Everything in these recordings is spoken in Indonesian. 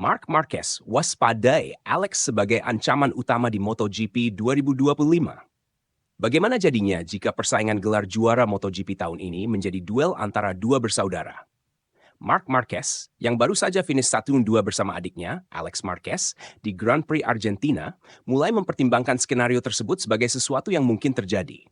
Marc Marquez waspadai Alex sebagai ancaman utama di MotoGP 2025. Bagaimana jadinya jika persaingan gelar juara MotoGP tahun ini menjadi duel antara dua bersaudara? Marc Marquez, yang baru saja finish 1-2 bersama adiknya, Alex Marquez, di Grand Prix Argentina, mulai mempertimbangkan skenario tersebut sebagai sesuatu yang mungkin terjadi.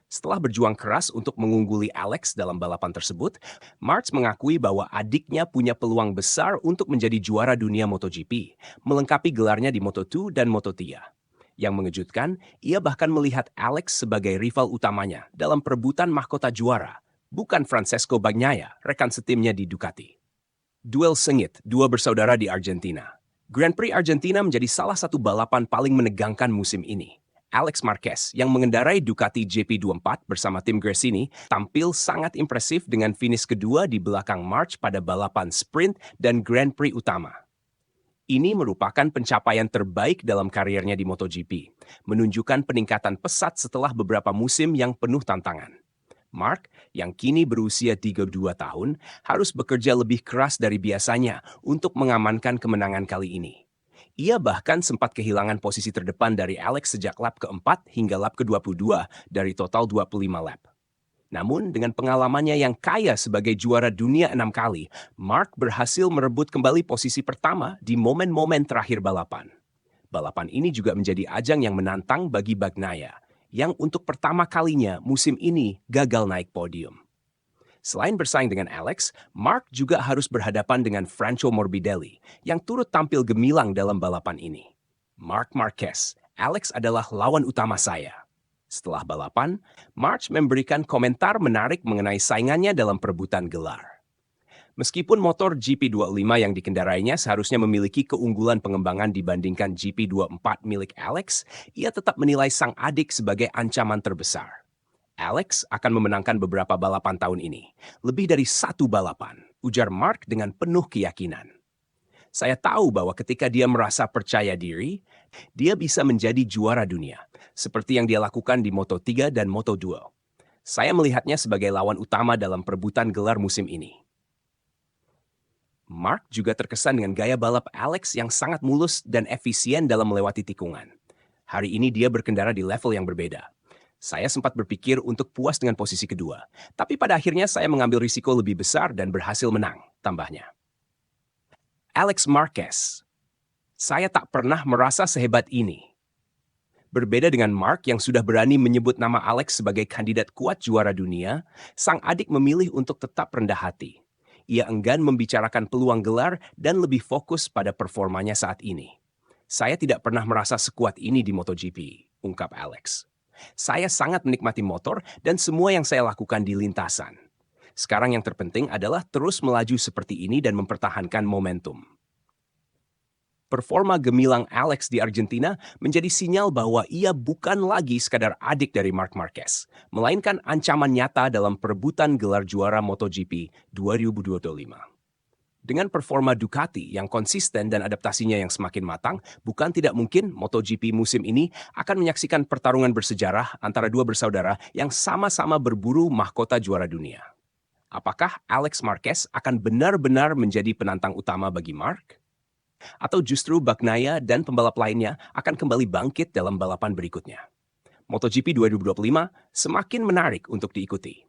Setelah berjuang keras untuk mengungguli Alex dalam balapan tersebut, Marc mengakui bahwa adiknya punya peluang besar untuk menjadi juara dunia MotoGP, melengkapi gelarnya di Moto2 dan Moto3. Yang mengejutkan, ia bahkan melihat Alex sebagai rival utamanya dalam perebutan mahkota juara, bukan Francesco Bagnaia, rekan setimnya di Ducati. Duel sengit dua bersaudara di Argentina. Grand Prix Argentina menjadi salah satu balapan paling menegangkan musim ini. Alex Marquez yang mengendarai Ducati GP24 bersama tim Gresini tampil sangat impresif dengan finish kedua di belakang Marc pada balapan sprint dan Grand Prix utama. Ini merupakan pencapaian terbaik dalam karirnya di MotoGP, menunjukkan peningkatan pesat setelah beberapa musim yang penuh tantangan. Marc, yang kini berusia 32 tahun, harus bekerja lebih keras dari biasanya untuk mengamankan kemenangan kali ini. Ia bahkan sempat kehilangan posisi terdepan dari Alex sejak lap keempat hingga lap ke-22 dari total 25 lap. Namun, dengan pengalamannya yang kaya sebagai juara dunia 6 kali, Marc berhasil merebut kembali posisi pertama di momen-momen terakhir balapan. Balapan ini juga menjadi ajang yang menantang bagi Bagnaia, yang untuk pertama kalinya musim ini gagal naik podium. Selain bersaing dengan Alex, Marc juga harus berhadapan dengan Franco Morbidelli yang turut tampil gemilang dalam balapan ini. Marc Marquez, Alex adalah lawan utama saya. Setelah balapan, Marc memberikan komentar menarik mengenai saingannya dalam perebutan gelar. Meskipun motor GP25 yang dikendarainya seharusnya memiliki keunggulan pengembangan dibandingkan GP24 milik Alex, ia tetap menilai sang adik sebagai ancaman terbesar. Alex akan memenangkan beberapa balapan tahun ini, lebih dari satu balapan, ujar Marc dengan penuh keyakinan. Saya tahu bahwa ketika dia merasa percaya diri, dia bisa menjadi juara dunia, seperti yang dia lakukan di Moto3 dan Moto2. Saya melihatnya sebagai lawan utama dalam perebutan gelar musim ini. Marc juga terkesan dengan gaya balap Alex yang sangat mulus dan efisien dalam melewati tikungan. Hari ini dia berkendara di level yang berbeda. Saya sempat berpikir untuk puas dengan posisi kedua, tapi pada akhirnya saya mengambil risiko lebih besar dan berhasil menang, tambahnya. Alex Marquez. Saya tak pernah merasa sehebat ini. Berbeda dengan Marc yang sudah berani menyebut nama Alex sebagai kandidat kuat juara dunia, sang adik memilih untuk tetap rendah hati. Ia enggan membicarakan peluang gelar dan lebih fokus pada performanya saat ini. Saya tidak pernah merasa sekuat ini di MotoGP, ungkap Alex. Saya sangat menikmati motor dan semua yang saya lakukan di lintasan. Sekarang yang terpenting adalah terus melaju seperti ini dan mempertahankan momentum. Performa gemilang Alex di Argentina menjadi sinyal bahwa ia bukan lagi sekadar adik dari Marc Marquez, melainkan ancaman nyata dalam perebutan gelar juara MotoGP 2025. Dengan performa Ducati yang konsisten dan adaptasinya yang semakin matang, bukan tidak mungkin MotoGP musim ini akan menyaksikan pertarungan bersejarah antara dua bersaudara yang sama-sama berburu mahkota juara dunia. Apakah Alex Marquez akan benar-benar menjadi penantang utama bagi Marc? Atau justru Bagnaia dan pembalap lainnya akan kembali bangkit dalam balapan berikutnya? MotoGP 2025 semakin menarik untuk diikuti.